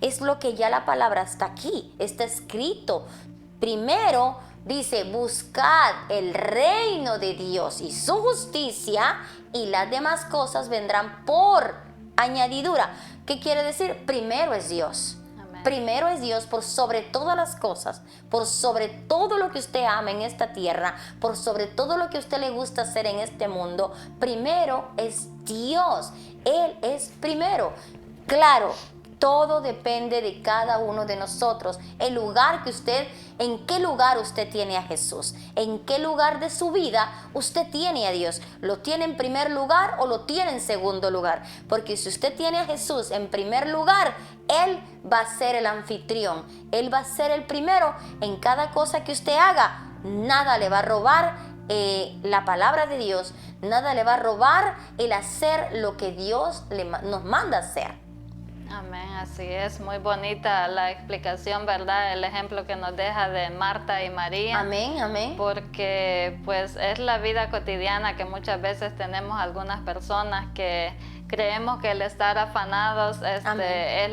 es lo que ya la palabra está aquí, está escrito. Primero dice, buscad el reino de Dios y su justicia, y las demás cosas vendrán por añadidura. ¿Qué quiere decir? Primero es Dios. Amén. Primero es Dios por sobre todas las cosas, por sobre todo lo que usted ama en esta tierra, por sobre todo lo que a usted le gusta hacer en este mundo. Primero es Dios. Él es primero. Claro, todo depende de cada uno de nosotros. En qué lugar usted tiene a Jesús, en qué lugar de su vida usted tiene a Dios. ¿Lo tiene en primer lugar o lo tiene en segundo lugar? Porque si usted tiene a Jesús en primer lugar, Él va a ser el anfitrión, Él va a ser el primero en cada cosa que usted haga. Nada le va a robar la palabra de Dios, nada le va a robar el hacer lo que Dios nos manda hacer. Amén, así es, muy bonita la explicación, ¿verdad? El ejemplo que nos deja de Marta y María. Amén, amén. Porque pues es la vida cotidiana que muchas veces tenemos algunas personas que creemos que el estar afanados es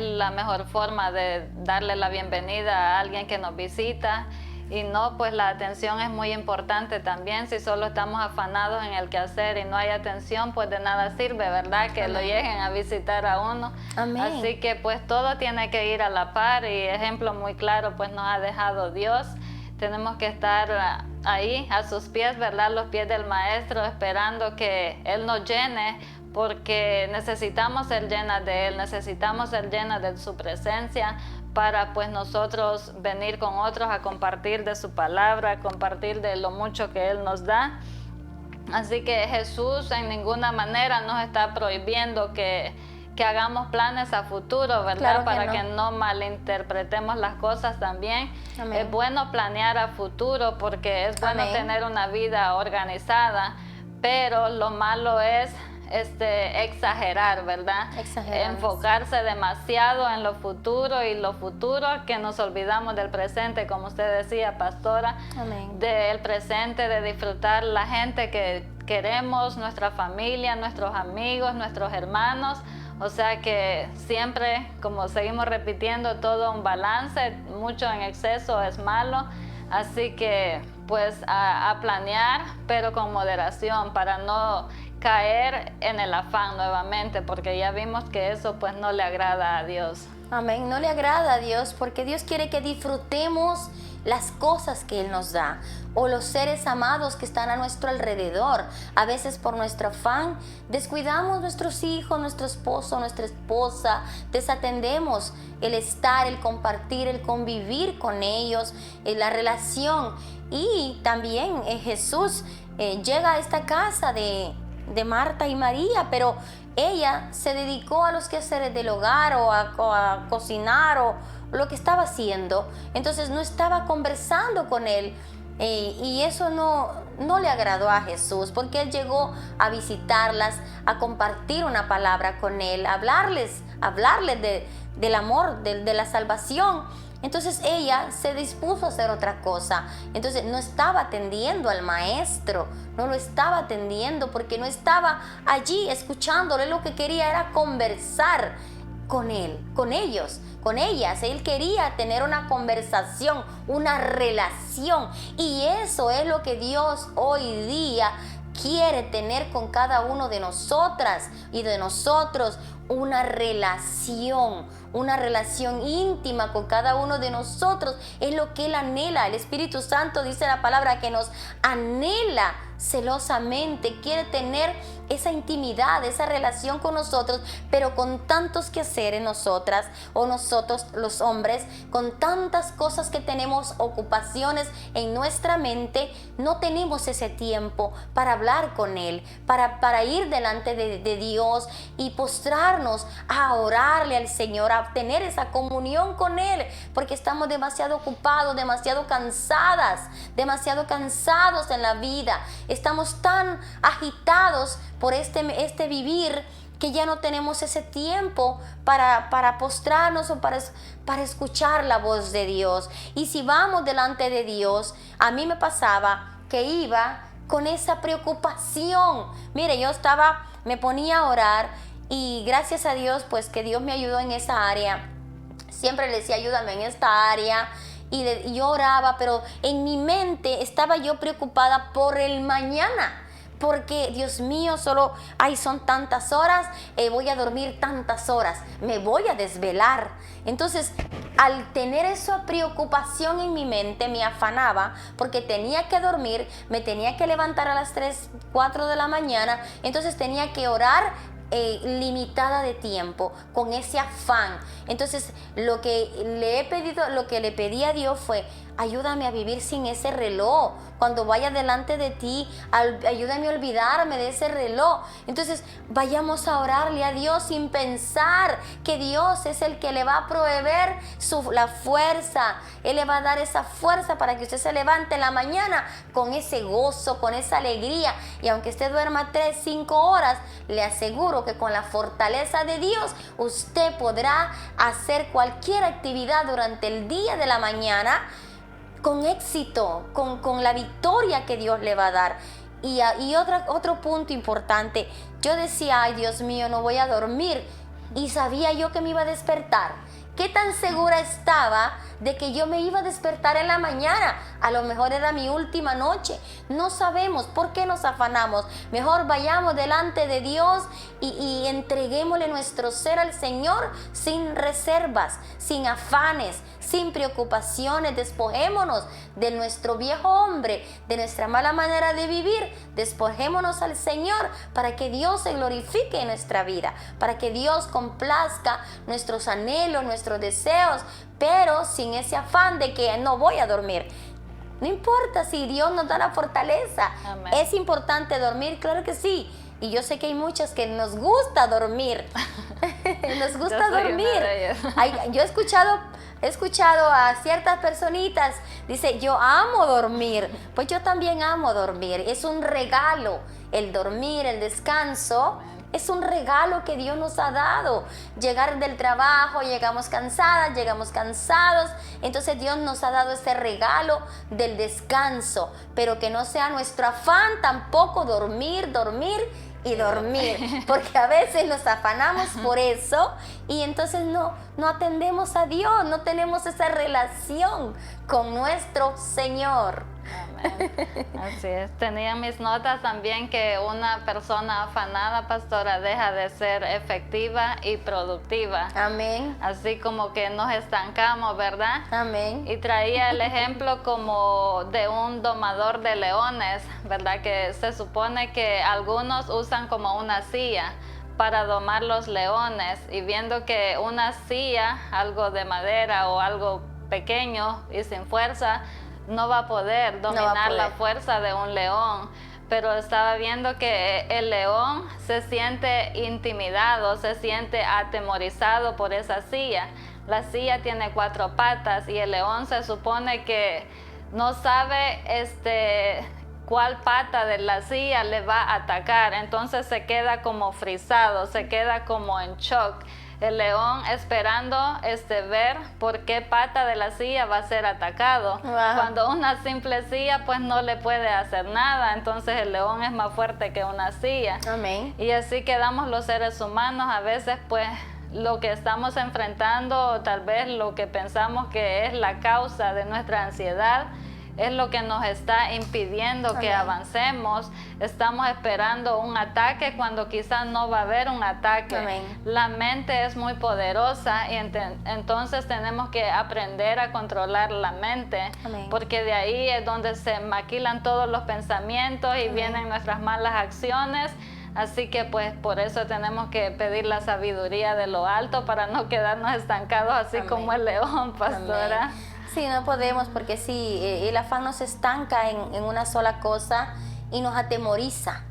la mejor forma de darle la bienvenida a alguien que nos visita. Y no, pues la atención es muy importante también. Si solo estamos afanados en el quehacer y no hay atención, pues de nada sirve, ¿verdad? Que lo lleguen a visitar a uno. Amén. Así que pues todo tiene que ir a la par, y ejemplo muy claro pues nos ha dejado Dios. Tenemos que estar ahí a sus pies, ¿verdad? Los pies del Maestro, esperando que Él nos llene, porque necesitamos ser llenas de Él, necesitamos ser llenas de su presencia, para pues nosotros venir con otros a compartir de su palabra, a compartir de lo mucho que Él nos da. Así que Jesús en ninguna manera nos está prohibiendo que hagamos planes a futuro, ¿verdad? Claro para que no malinterpretemos las cosas también. Amén. Es bueno planear a futuro porque es bueno tener una vida organizada, pero lo malo es exagerar, ¿verdad? Enfocarse demasiado en lo futuro, y lo futuro que nos olvidamos del presente, como usted decía, pastora. Amén. Del presente, de disfrutar la gente que queremos, nuestra familia, nuestros amigos, nuestros hermanos. O sea que siempre, como seguimos repitiendo, todo un balance, mucho en exceso es malo. Así que pues a planear, pero con moderación, para no caer en el afán nuevamente, porque ya vimos que eso pues no le agrada a Dios. Amén, no le agrada a Dios, porque Dios quiere que disfrutemos las cosas que Él nos da, o los seres amados que están a nuestro alrededor. A veces por nuestro afán descuidamos nuestros hijos, nuestro esposo, nuestra esposa, desatendemos el estar, el compartir, el convivir con ellos, la relación. Y también Jesús llega a esta casa de Marta y María, pero ella se dedicó a los quehaceres del hogar, o a cocinar, o lo que estaba haciendo. Entonces no estaba conversando con Él, y eso no le agradó a Jesús, porque Él llegó a visitarlas, a compartir una palabra con Él, a hablarles del amor, de la salvación. Entonces ella se dispuso a hacer otra cosa. Entonces no estaba atendiendo al Maestro, no lo estaba atendiendo, porque no estaba allí escuchándole. Lo que quería era conversar con Él, con ellos, con ellas. Él quería tener una conversación, una relación. Y eso es lo que Dios hoy día quiere tener con cada uno de nosotras y de nosotros. Una relación íntima con cada uno de nosotros. Es lo que Él anhela. El Espíritu Santo, dice la palabra, que nos anhela celosamente. Quiere tener esa intimidad, esa relación con nosotros, pero con tantos quehaceres nosotras, o nosotros los hombres, con tantas cosas que tenemos, ocupaciones en nuestra mente, no tenemos ese tiempo para hablar con Él, para ir delante de Dios y postrarnos a orarle al Señor, a tener esa comunión con Él, porque estamos demasiado ocupados, demasiado cansados en la vida. Estamos tan agitados por este vivir, que ya no tenemos ese tiempo para postrarnos o para escuchar la voz de Dios. Y si vamos delante de Dios, a mí me pasaba que iba con esa preocupación. Mire, me ponía a orar, y gracias a Dios, pues que Dios me ayudó en esa área. Siempre le decía, ayúdame en esta área. Y yo oraba, pero en mi mente estaba yo preocupada por el mañana. Porque, Dios mío, son tantas horas, voy a dormir tantas horas, me voy a desvelar. Entonces, al tener esa preocupación en mi mente, me afanaba, porque tenía que dormir, me tenía que levantar a las 3, 4 de la mañana, entonces tenía que orar limitada de tiempo, con ese afán. Entonces, lo que le pedí a Dios fue: ayúdame a vivir sin ese reloj. Cuando vaya delante de ti, ayúdame a olvidarme de ese reloj. Entonces, vayamos a orarle a Dios sin pensar que Dios es el que le va a proveer la fuerza. Él le va a dar esa fuerza para que usted se levante en la mañana con ese gozo, con esa alegría. Y aunque usted duerma 3, 5 horas, le aseguro que con la fortaleza de Dios, usted podrá hacer cualquier actividad durante el día de la mañana con éxito, con la victoria que Dios le va a dar. Y otro punto importante, yo decía: ay, Dios mío, no voy a dormir, y sabía yo que me iba a despertar. ¿Qué tan segura estaba de que yo me iba a despertar en la mañana? A lo mejor era mi última noche. No sabemos. ¿Por qué nos afanamos? Mejor vayamos delante de Dios y entreguémosle nuestro ser al Señor sin reservas, sin afanes, sin preocupaciones. Despojémonos de nuestro viejo hombre, de nuestra mala manera de vivir. Despojémonos al Señor para que Dios se glorifique en nuestra vida, para que Dios complazca nuestros anhelos, nuestros deseos, pero sin ese afán de que no voy a dormir. No importa si Dios nos da la fortaleza. Amén. ¿Es importante dormir? Claro que sí. Y yo sé que hay muchas que nos gusta dormir. Nos gusta dormir. Yo he escuchado a ciertas personitas, dice: yo amo dormir. Pues yo también amo dormir. Es un regalo. El dormir, el descanso, es un regalo que Dios nos ha dado. Llegar del trabajo, llegamos cansadas, llegamos cansados. Entonces Dios nos ha dado ese regalo del descanso. Pero que no sea nuestro afán tampoco dormir y dormir. Porque a veces nos afanamos por eso y entonces no atendemos a Dios, no tenemos esa relación con nuestro Señor. Amén. Así es. Tenía en mis notas también que una persona afanada, pastora, deja de ser efectiva y productiva. Amén. Así como que nos estancamos, ¿verdad? Amén. Y traía el ejemplo como de un domador de leones, ¿verdad? Que se supone que algunos usan como una silla para domar los leones, y viendo que una silla, algo de madera o algo pequeño y sin fuerza, no va a poder dominar la fuerza de un león. Pero estaba viendo que el león se siente intimidado, se siente atemorizado por esa silla. La silla tiene 4 patas y el león se supone que no sabe cuál pata de la silla le va a atacar. Entonces se queda como frisado, se queda como en shock. El león esperando ver por qué pata de la silla va a ser atacado. Wow. Cuando una simple silla pues no le puede hacer nada, entonces el león es más fuerte que una silla. Amén. Y así quedamos los seres humanos. A veces pues lo que estamos enfrentando, o tal vez lo que pensamos que es la causa de nuestra ansiedad, es lo que nos está impidiendo que avancemos. Estamos esperando un ataque cuando quizás no va a haber un ataque. Amén. La mente es muy poderosa y entonces tenemos que aprender a controlar la mente. Amén. Porque de ahí es donde se maquilan todos los pensamientos y vienen nuestras malas acciones. Así que pues por eso tenemos que pedir la sabiduría de lo alto para no quedarnos estancados así como el león, pastora. Amén. Sí, no podemos, porque sí, el afán nos estanca en una sola cosa y nos atemoriza.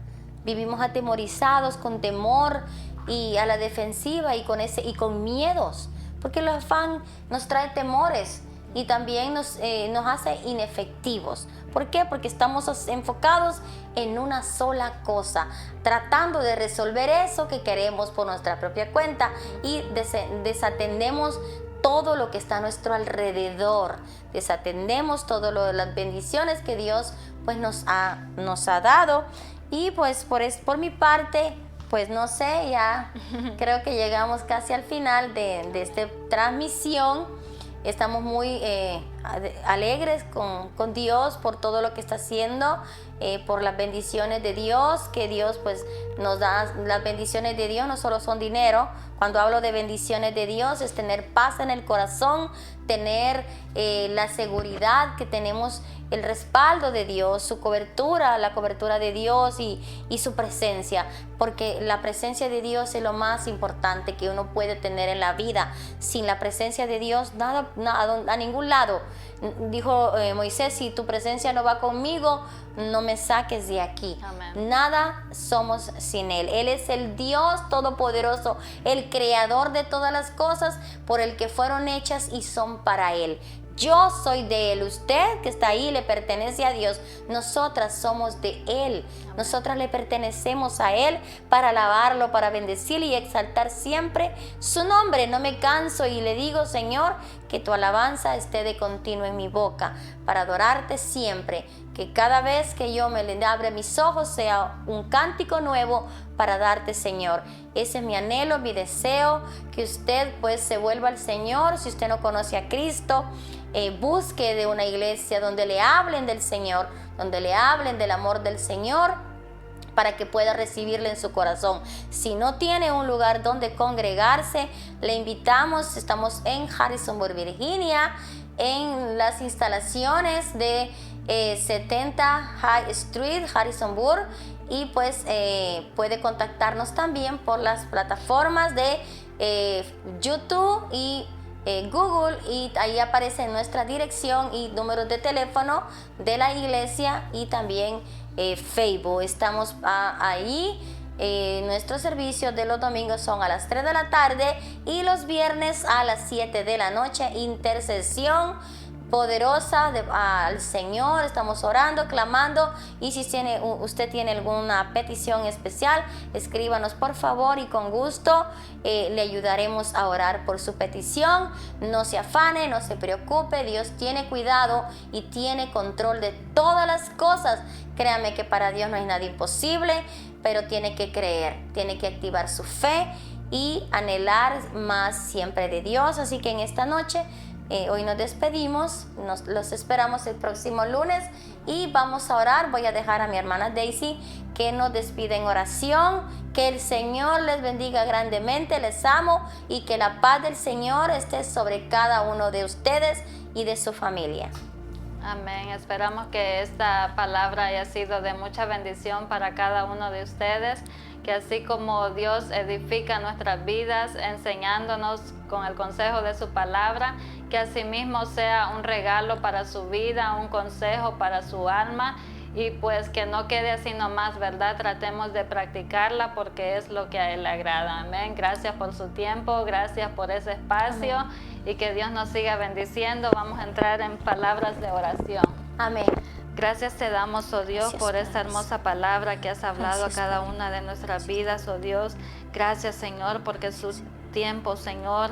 Vivimos atemorizados, con temor y a la defensiva y con miedos, porque el afán nos trae temores y también nos hace inefectivos. ¿Por qué? Porque estamos enfocados en una sola cosa, tratando de resolver eso que queremos por nuestra propia cuenta, y desatendemos todo lo que está a nuestro alrededor, desatendemos todo lo de las bendiciones que Dios pues nos ha dado. Y pues por mi parte, pues no sé, ya creo que llegamos casi al final de esta transmisión. Estamos muy alegres con Dios por todo lo que está haciendo, por las bendiciones de Dios, que Dios pues nos da. Las bendiciones de Dios no solo son dinero. Cuando hablo de bendiciones de Dios es tener paz en el corazón, tener la seguridad que tenemos el respaldo de Dios, su cobertura, la cobertura de Dios y su presencia, porque la presencia de Dios es lo más importante que uno puede tener en la vida. Sin la presencia de Dios, nada, a ningún lado. Dijo Moisés, si tu presencia no va conmigo, no me saques de aquí. Amén. Nada somos sin Él. Él es el Dios todopoderoso, el creador de todas las cosas, por el que fueron hechas y son para Él. Yo soy de Él, usted que está ahí le pertenece a Dios, nosotras somos de Él, nosotras le pertenecemos a Él para alabarlo, para bendecirle y exaltar siempre su nombre. No me canso y le digo, Señor, que tu alabanza esté de continuo en mi boca, para adorarte siempre, que cada vez que yo me le abre mis ojos sea un cántico nuevo para darte, Señor. Ese es mi anhelo, mi deseo, que usted pues se vuelva al Señor. Si usted no conoce a Cristo, busque de una iglesia donde le hablen del Señor, donde le hablen del amor del Señor, para que pueda recibirle en su corazón. Si no tiene un lugar donde congregarse, le invitamos. Estamos en Harrisonburg, Virginia, en las instalaciones de 70 High Street, Harrisonburg, y pues puede contactarnos también por las plataformas de YouTube y Google, y ahí aparece nuestra dirección y números de teléfono de la iglesia, y también Facebook. Estamos ahí. Nuestros servicios de los domingos son a las 3 de la tarde y los viernes a las 7 de la noche. Intercesión poderosa al Señor. Estamos orando, clamando, y si usted tiene alguna petición especial, escríbanos por favor, y con gusto le ayudaremos a orar por su petición. No se afane, no se preocupe, Dios tiene cuidado y tiene control de todas las cosas. Créame que para Dios no hay nada imposible, pero tiene que creer, tiene que activar su fe y anhelar más siempre de Dios. Así que en esta noche, hoy nos despedimos, los esperamos el próximo lunes y vamos a orar. Voy a dejar a mi hermana Daisy que nos despide en oración. Que el Señor les bendiga grandemente, les amo, y que la paz del Señor esté sobre cada uno de ustedes y de su familia. Amén. Esperamos que esta palabra haya sido de mucha bendición para cada uno de ustedes, que así como Dios edifica nuestras vidas enseñándonos con el consejo de su palabra, que asimismo sea un regalo para su vida, un consejo para su alma, y pues que no quede así nomás, ¿verdad? Tratemos de practicarla porque es lo que a Él le agrada. Amén. Gracias por su tiempo, gracias por ese espacio. Amén. Y que Dios nos siga bendiciendo. Vamos a entrar en palabras de oración. Amén. Gracias te damos, oh Dios, gracias, por esta hermosa palabra que has hablado gracias, a cada una de nuestras vidas, oh Dios. Gracias, Señor, porque su tiempo, Señor,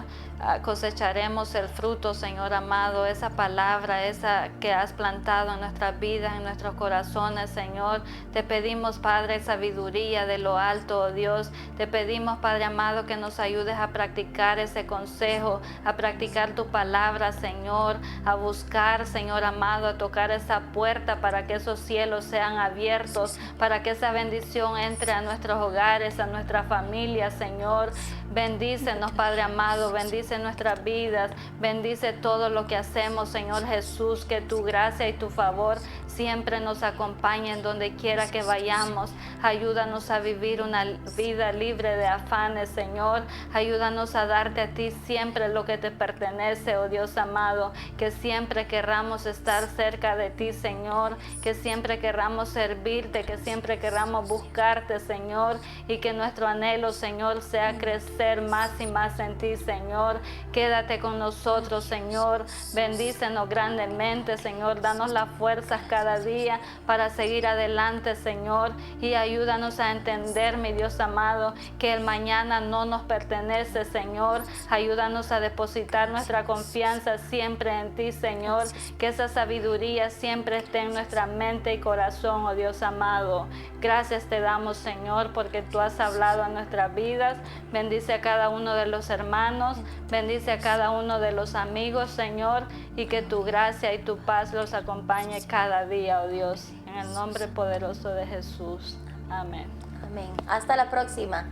cosecharemos el fruto, Señor amado, esa palabra, esa que has plantado en nuestras vidas, en nuestros corazones, Señor. Te pedimos, Padre, sabiduría de lo alto, oh Dios. Te pedimos, Padre amado, que nos ayudes a practicar ese consejo, a practicar tu palabra, Señor, a buscar, Señor amado, a tocar esa puerta para que esos cielos sean abiertos, para que esa bendición entre a nuestros hogares, a nuestra familia, Señor. Bendícenos, Padre amado, bendice nuestras vidas, bendice todo lo que hacemos, Señor Jesús, que tu gracia y tu favor siempre nos acompañen donde quiera que vayamos. Ayúdanos a vivir una vida libre de afanes, Señor. Ayúdanos a darte a ti siempre lo que te pertenece, oh Dios amado, que siempre querramos estar cerca de ti, Señor, que siempre querramos servirte, que siempre querramos buscarte, Señor, y que nuestro anhelo, Señor, sea crecer más y más en ti, Señor. Quédate con nosotros, Señor. Bendícenos grandemente, Señor. Danos las fuerzas cada día para seguir adelante, Señor, y ayúdanos a entender, mi Dios amado, que el mañana no nos pertenece, Señor. Ayúdanos a depositar nuestra confianza siempre en ti, Señor, que esa sabiduría siempre esté en nuestra mente y corazón, oh Dios amado. Gracias te damos, Señor, porque tú has hablado a nuestras vidas. Bendice a cada uno de los hermanos, bendice a cada uno de los amigos, Señor, y que tu gracia y tu paz los acompañe cada día, oh Dios, en el nombre poderoso de Jesús. Amén. Amén. Hasta la próxima.